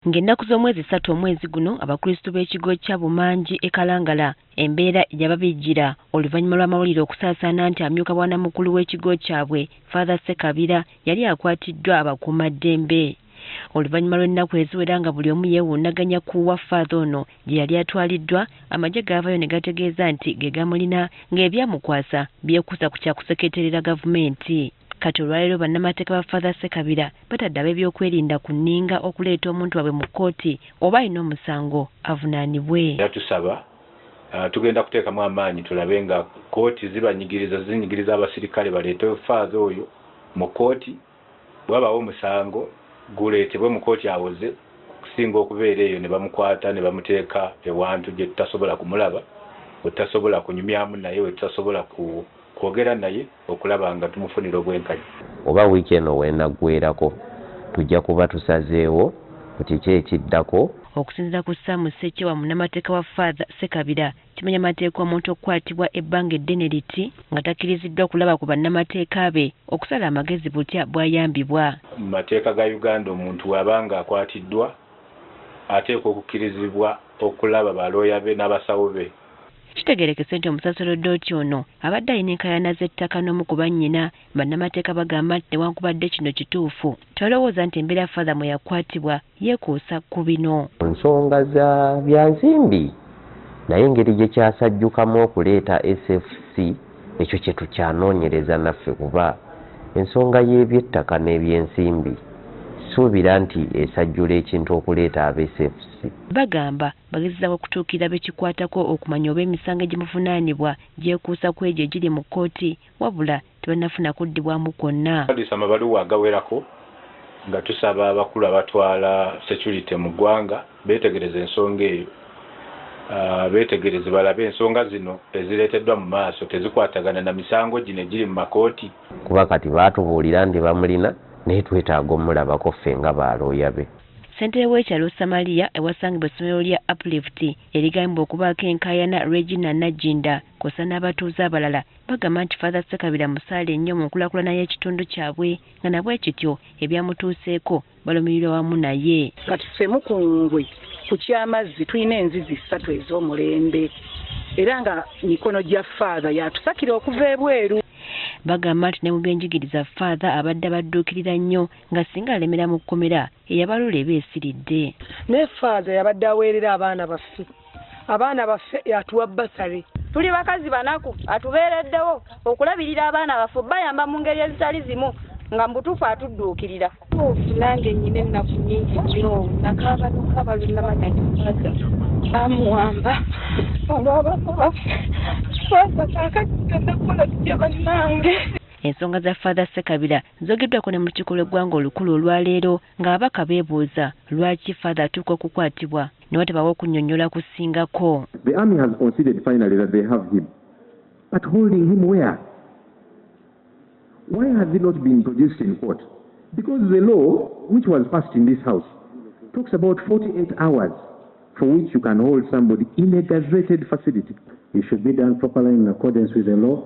Ng'ennaku z'omwezi 3 omwezi guno abakristo b'ekigo kya Bumanji e Kalangala embeera yababijjira oluvannyuma lw'amawulire okusaasaana nti amyuka bwanamukulu w'ekigo kyabwe Father Ssekabira yali akwatiddwa abakuumaddembe. Oluvannyuma lw'ennaku eziwera nga buli omu yeewuunaganya kuwa Father ono gye yali atwaliddwa, amagye gaavayo ne gategeeza nti ge gamulina ng'ebyamukwasa byekuusa ku kyakuseketerera gavumenti. Kati olwaleero bannamateeka ba Father Ssekabira batadde ab'ebyokwerinda ku nninga okuleeta omuntu waabwe mu kkooti oba alina omusango avunaanibwe. Tusaba tugenda kuteekamu amaanyi tulabe nga kkooti zinyigiriza abasirikale baleete Father oyo mu kkooti, bwabaawo omusango guleetebwe mu kkooti awoze, kusinga okubeera eyo ne bamukwata ne bamuteeka ewantu gye tutasobola kumulaba, we tutasobola kunyumyamu naye, we tutasobola kwogera naye okulaba nga tumufunira obwenkanya. Oba wiiki eno w'enaggweerako tujja kuba tusazeewo ku kiki ekiddako. Okusinziira ku Sam Ssekyewa munnamateeka wa Father Ssekabira, kimenya amateeka omuntu okukwatibwa ebbanga eddene liti nga takkiriziddwa kulaba ku bannamateeka be okusala amagezi butya bwayambibwa. Mu mateeka ga Uganda omuntu bw'abanga akwatiddwa ateekwa okukkirizibwa okulaba balooya be n'abasawo be. Kitegeerekese nti omusaseroddooti ono abadde alina enkaayana z'ettaka n'omu ku bannyina, bannamateeka bagamba nti newankubadde kino kituufu tolowooza nti embeera Father mwe yakwatibwa yeekuusa ku bino. Nsonga za byansimbi naye engeri gye kyasajjukamu okuleeta SFC ekyo kye tukyanoonyereza naffe, kuba ensonga y'eby'ettaka n'ebyensimbi suubira nti esajjula ekintu okuleeta aba-SFC. Bagamba bagezezaako okutuukira bekikwatako okumanya oba emisango egimuvunaanibwa gyekuusa ku egyo egiri mu kkooti, wabula tebannafuna kuddibwamu kwonna. Twandisa amabaluwa agawerako nga tusaba abakulu abatwala security mu ggwanga beetegereze ensonga eyo, beetegereze balabe ensonga zino ezireeteddwa mu maaso tezikwatagana na misango gino egiri mu makooti. Kuba kati baatubuulira nti bamulina naye twetaaga omulabako ffe nga balooya be. Ssentebe w'ekyalo Samaria ewasangibwa essomero lya Uplift erigambibwa okubaako enkaayana Regina Najinda kw'ossa n'abatuuze abalala bagamba nti Father Ssekabira musaale nnyo mu nkulaakulana y'ekitundu kyabwe nga nabwe kityo ebyamutuuseeko balumirirwa wamu naye. Kati ffe mukungwe ku ky'amazzi tulina enzizi 3 ez'omulembe era nga mikono gya Father yatusakira okuva ebweru. Bagamba nti ne mu byenjigiriza Father abadde abadduukirira nnyo nga singa alemera mu kkomera eyabalula eba esiridde. Ne Father yabadde aweerera abaana baffe yatuwa basale. Tuli bakazi banaku atubeereddewo okulabirira abaana baffe bayamba mu ngeri ezitali zimu nga mbutuufu atudduukirira. Nange nnyina ennaku nnyingi nnyo nakaaba balunamanya bamuwamba olw'abaana baffe kakakitakola tujja bannange. Ensonga za Father Ssekabira zoogeddwako ne mu lukiiko lw'eggwanga olukulu olwaleero ng'ababaka beebuuza lwaki Father atuuka okukwatibwa ne watabaawo okunnyonnyola kusingako. The army has conceded finally that they have him, but holding him where? Why has he not been produced in court? Because the law which was passed in this house talks about 48 hours for which you can hold somebody in a gazetted facility. It should be done properly in accordance with the law,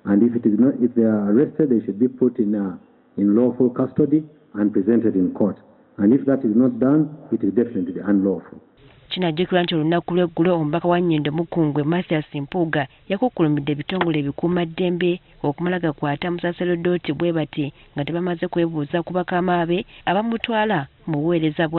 and if it is not, if they are arrested, they should be put in lawful custody and presented in court. And if that is not done, it is definitely unlawful. Kinajjukirwa nti olunaku lw'eggulo omubaka wa Nnyendo Mukungwe Mathias Mpuuga yakukkulumidde ebitongole ebikuumaddembe okumala gakwata musaseroddooti bwe bati nga tebamaze kwebuuza ku bakama be abamutwala mu buweereza bwa